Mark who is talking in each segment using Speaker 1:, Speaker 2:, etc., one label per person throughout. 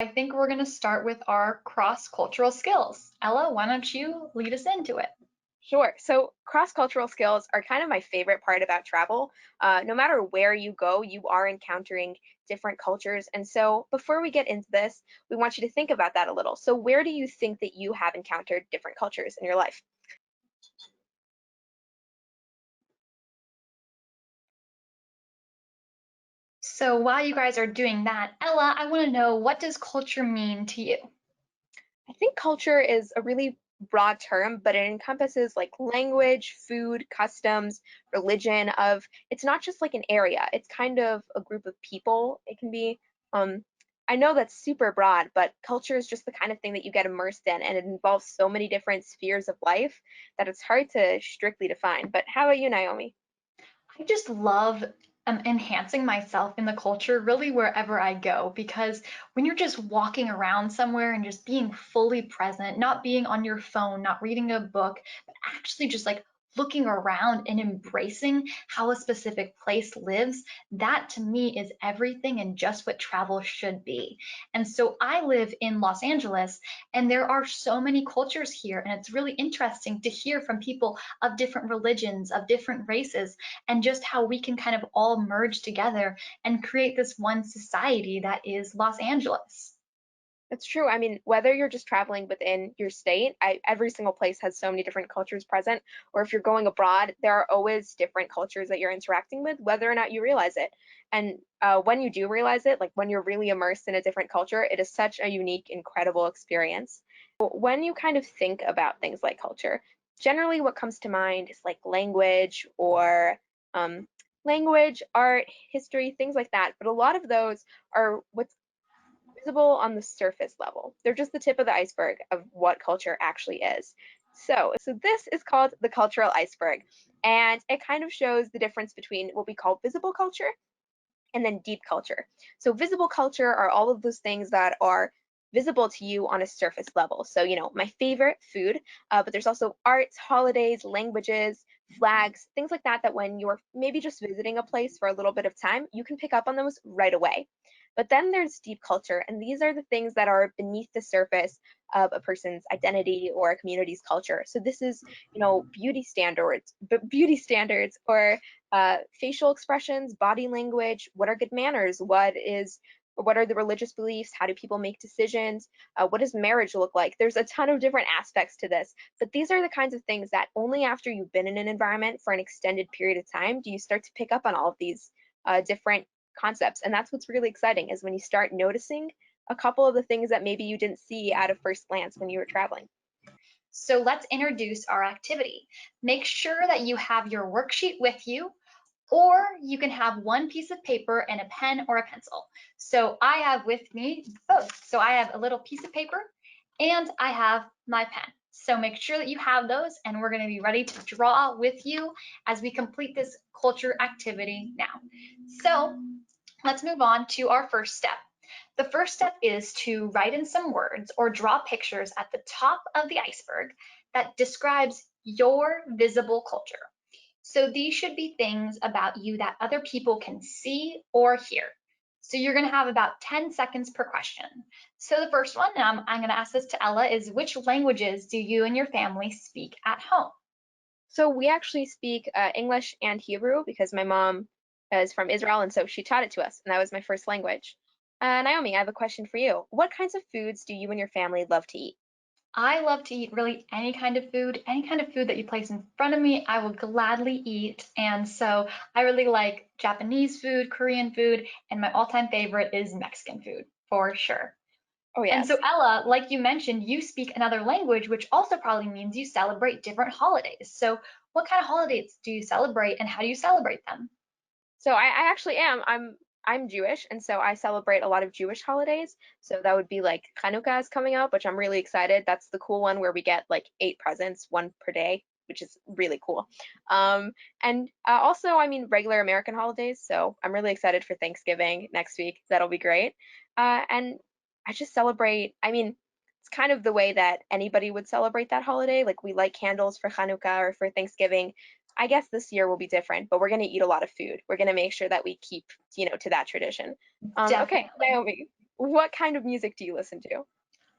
Speaker 1: I think we're going to start with our cross-cultural skills. Ella, why don't you lead us into it?
Speaker 2: Sure. So cross-cultural skills are kind of my favorite part about travel. No matter where you go, you are encountering different cultures. And so before we get into this, we want you to think about that a little. So where do you think that you have encountered different cultures in your life?
Speaker 1: So while you guys are doing that, Ella, I want to know, what does culture mean to you?
Speaker 2: I think culture is a really broad term, but it encompasses like language, food, customs, religion of it's not just like an area, it's kind of a group of people. It can be um I know that's super broad, but culture is just the kind of thing that you get immersed in and it involves so many different spheres of life that it's hard to strictly define. But how about you, Naomi?
Speaker 1: I just love enhancing myself in the culture really wherever I go, because when you're just walking around somewhere and just being fully present, not being on your phone, not reading a book, but actually just like looking around and embracing how a specific place lives, that to me is everything and just what travel should be. And so I live in Los Angeles, and there are so many cultures here, and it's really interesting to hear from people of different religions, of different races, and just how we can kind of all merge together and create this one society that is Los Angeles.
Speaker 2: That's true. I mean, whether you're just traveling within your state, every single place has so many different cultures present. Or if you're going abroad, there are always different cultures that you're interacting with, whether or not you realize it. And when you do realize it, like when you're really immersed in a different culture, it is such a unique, incredible experience. When you kind of think about things like culture, generally what comes to mind is like language or language, art, history, things like that. But a lot of those are what's visible on the surface level. They're just the tip of the iceberg of what culture actually is. So this is called the cultural iceberg, and it kind of shows the difference between what we call visible culture and then deep culture. So visible culture are all of those things that are visible to you on a surface level. So, my favorite food, but there's also arts, holidays, languages, flags, things like that, that when you're maybe just visiting a place for a little bit of time, you can pick up on those right away. But then there's deep culture, and these are the things that are beneath the surface of a person's identity or a community's culture. So this is, beauty standards, or facial expressions, body language, what are good manners, what are the religious beliefs, how do people make decisions, what does marriage look like? There's a ton of different aspects to this, but these are the kinds of things that only after you've been in an environment for an extended period of time do you start to pick up on all of these different concepts. And that's what's really exciting, is when you start noticing a couple of the things that maybe you didn't see at a first glance when you were traveling.
Speaker 1: So let's introduce our activity. Make sure that you have your worksheet with you, or you can have one piece of paper and a pen or a pencil. So I have with me both. So I have a little piece of paper and I have my pen. So make sure that you have those, and we're going to be ready to draw with you as we complete this culture activity now. So let's move on to our first step. The first step is to write in some words or draw pictures at the top of the iceberg that describes your visible culture. So these should be things about you that other people can see or hear. So you're going to have about 10 seconds per question. So the first one, and I'm going to ask this to Ella, is which languages do you and your family speak at home?
Speaker 2: So we actually speak English and Hebrew because my mom is from Israel, and so she taught it to us, and that was my first language. Naomi, I have a question for you. What kinds of foods do you and your family love to eat?
Speaker 1: I love to eat really any kind of food that you place in front of me, I will gladly eat. And so I really like Japanese food, Korean food, and my all-time favorite is Mexican food for sure.
Speaker 2: Oh,
Speaker 1: And so
Speaker 2: yes.
Speaker 1: Ella, like you mentioned, you speak another language, which also probably means you celebrate different holidays. So what kind of holidays do you celebrate, and how do you celebrate them?
Speaker 2: So I actually am. I'm Jewish, and so I celebrate a lot of Jewish holidays. So that would be like Hanukkah is coming up, which I'm really excited. That's the cool one where we get like 8 presents, one per day, which is really cool. And also, I mean, regular American holidays. So I'm really excited for Thanksgiving next week. That'll be great. And I just celebrate. I mean, it's kind of the way that anybody would celebrate that holiday. Like we light candles for Hanukkah or for Thanksgiving. I guess this year will be different, but we're going to eat a lot of food. We're going to make sure that we keep, to that tradition. Okay,
Speaker 1: Definitely.
Speaker 2: Naomi. What kind of music do you listen to?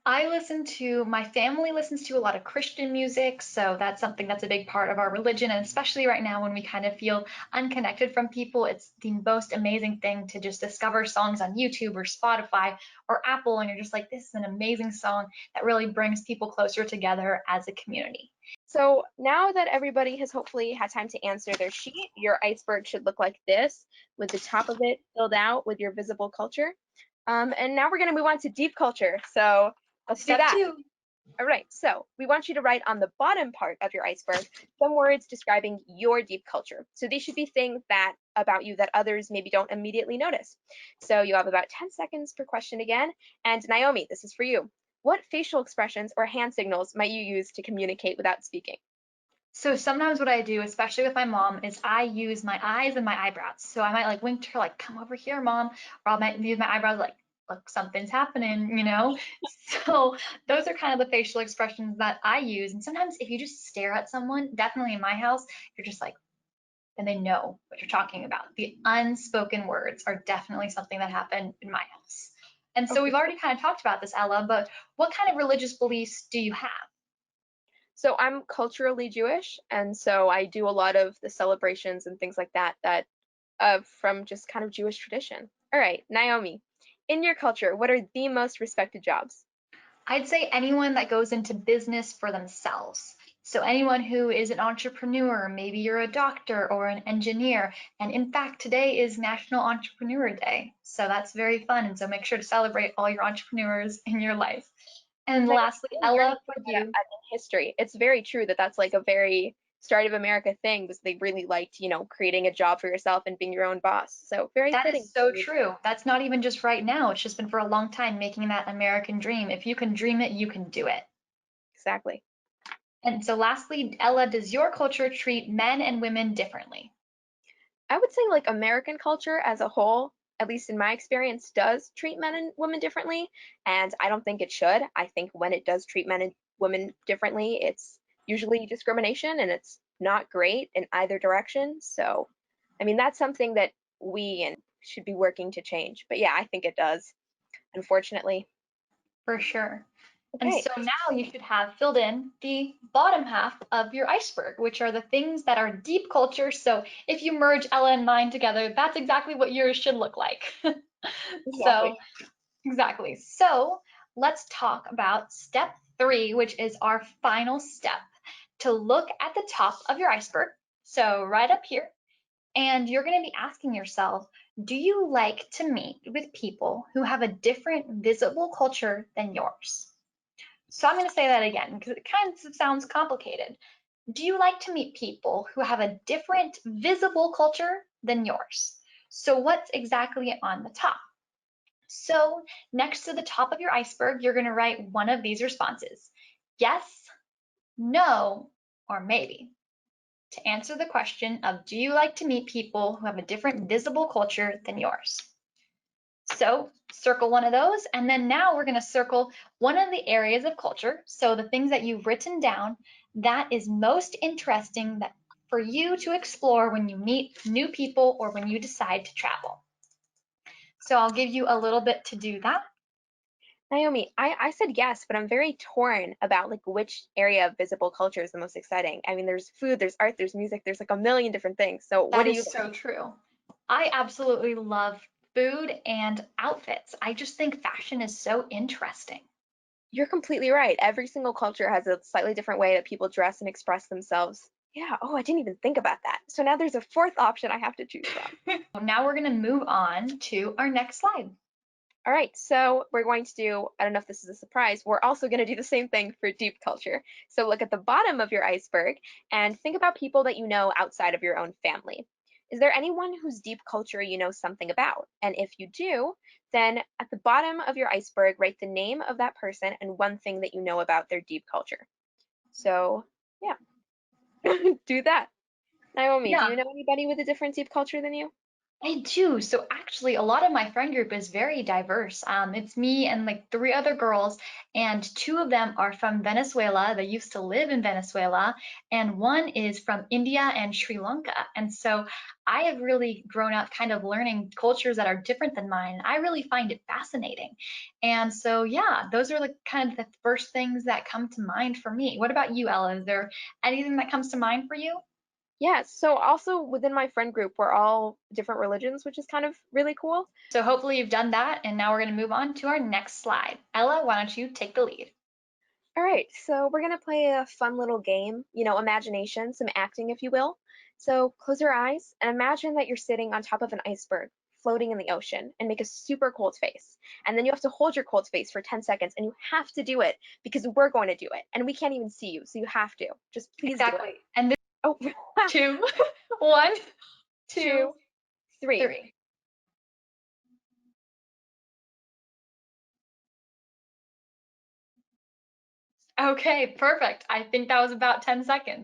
Speaker 1: My family listens to a lot of Christian music, so that's something that's a big part of our religion. And especially right now when we kind of feel unconnected from people, it's the most amazing thing to just discover songs on YouTube or Spotify or Apple. And you're just like, this is an amazing song that really brings people closer together as a community.
Speaker 2: So now that everybody has hopefully had time to answer their sheet, your iceberg should look like this, with the top of it filled out with your visible culture. And now we're going to move on to deep culture. So let's do
Speaker 1: Step
Speaker 2: that.
Speaker 1: two.
Speaker 2: All right, so we want you to write on the bottom part of your iceberg some words describing your deep culture. So these should be things that about you that others maybe don't immediately notice. So you have about 10 seconds per question again. And Naomi, this is for you. What facial expressions or hand signals might you use to communicate without speaking?
Speaker 1: So sometimes what I do, especially with my mom, is I use my eyes and my eyebrows. So I might like wink to her, like, come over here, mom, or I might use my eyebrows, like, look, something's happening. So those are kind of the facial expressions that I use. And sometimes if you just stare at someone, definitely in my house, you're just like, and they know what you're talking about. The unspoken words are definitely something that happened in my house. And so
Speaker 2: Okay.
Speaker 1: we've already kind of talked about this, Ella, but what kind of religious beliefs do you have?
Speaker 2: So I'm culturally Jewish, and so I do a lot of the celebrations and things like that from just kind of Jewish tradition. All right, Naomi, in your culture, what are the most respected jobs?
Speaker 1: I'd say anyone that goes into business for themselves. So anyone who is an entrepreneur, maybe you're a doctor or an engineer. And in fact, today is National Entrepreneur Day. So that's very fun. And so make sure to celebrate all your entrepreneurs in your life. And
Speaker 2: Naomi,
Speaker 1: lastly,
Speaker 2: I'm learning
Speaker 1: Ella, for
Speaker 2: about that
Speaker 1: you,
Speaker 2: in history. It's very true that that's like a very start of America thing because they really liked, creating a job for yourself and being your own boss. So very
Speaker 1: that
Speaker 2: fitting.
Speaker 1: is so true. That's not even just right now. It's just been for a long time making that American dream. If you can dream it, you can do it.
Speaker 2: Exactly.
Speaker 1: And so lastly, Ella, does your culture treat men and women differently?
Speaker 2: I would say like American culture as a whole, at least in my experience, does treat men and women differently, and I don't think it should. I think when it does treat men and women differently, it's usually discrimination and it's not great in either direction. So, I mean, that's something that we and should be working to change. But yeah, I think it does, unfortunately.
Speaker 1: For sure. And
Speaker 2: Okay.
Speaker 1: so now you should have filled in the bottom half of your iceberg, which are the things that are deep culture. So if you merge Ella and mine together, that's exactly what yours should look like. So,
Speaker 2: Exactly.
Speaker 1: exactly. So let's talk about step three, which is our final step to look at the top of your iceberg. So right up here, and you're going to be asking yourself, do you like to meet with people who have a different visible culture than yours? So I'm going to say that again because it kind of sounds complicated. Do you like to meet people who have a different visible culture than yours? So what's exactly on the top? So next to the top of your iceberg, you're going to write one of these responses. Yes, no, or maybe. To answer the question of do you like to meet people who have a different visible culture than yours? So circle one of those, and then now we're going to circle one of the areas of culture. So the things that you've written down that is most interesting that for you to explore when you meet new people or when you decide to travel. So I'll give you a little bit to do that.
Speaker 2: Naomi, I said yes, but I'm very torn about like which area of visible culture is the most exciting. I mean, there's food, there's art, there's music, there's like a million different things. So what
Speaker 1: That
Speaker 2: do you
Speaker 1: is
Speaker 2: think?
Speaker 1: so true. I absolutely love food and outfits. I just think fashion is so interesting.
Speaker 2: You're completely right. Every single culture has a slightly different way that people dress and express themselves. Yeah, oh, I didn't even think about that. So now there's a fourth option I have to choose from.
Speaker 1: Now we're going to move on to our next slide.
Speaker 2: All right, so we're going to do, I don't know if this is a surprise, we're also going to do the same thing for deep culture. So look at the bottom of your iceberg and think about people that you know outside of your own family. Is there anyone whose deep culture you know something about? And if you do, then at the bottom of your iceberg, write the name of that person and one thing that you know about their deep culture. So yeah, do that. Naomi, do
Speaker 1: Yeah,
Speaker 2: you know anybody with a different deep culture than you?
Speaker 1: I do. So actually, a lot of my friend group is very diverse. It's me and like three other girls, and two of them are from Venezuela. They used to live in Venezuela, and one is from India and Sri Lanka. And so I have really grown up kind of learning cultures that are different than mine. I really find it fascinating. And so, yeah, those are like kind of the first things that come to mind for me. What about you, Ella? Is there anything that comes to mind for you?
Speaker 2: Yeah, so also within my friend group, we're all different religions, which is kind of really cool.
Speaker 1: So hopefully you've done that, and now we're going to move on to our next slide. Ella, why don't you take the lead?
Speaker 2: All right, so we're gonna play a fun little game, imagination, some acting, if you will. So close your eyes and imagine that you're sitting on top of an iceberg floating in the ocean and make a super cold face. And then you have to hold your cold face for 10 seconds and you have to do it because we're going to do it and we can't even see you, so you have to. Just please do it.
Speaker 1: Exactly. And this
Speaker 2: Oh,
Speaker 1: two, one, two,
Speaker 2: two, three.
Speaker 1: three. Okay, perfect. I think that was about 10 seconds.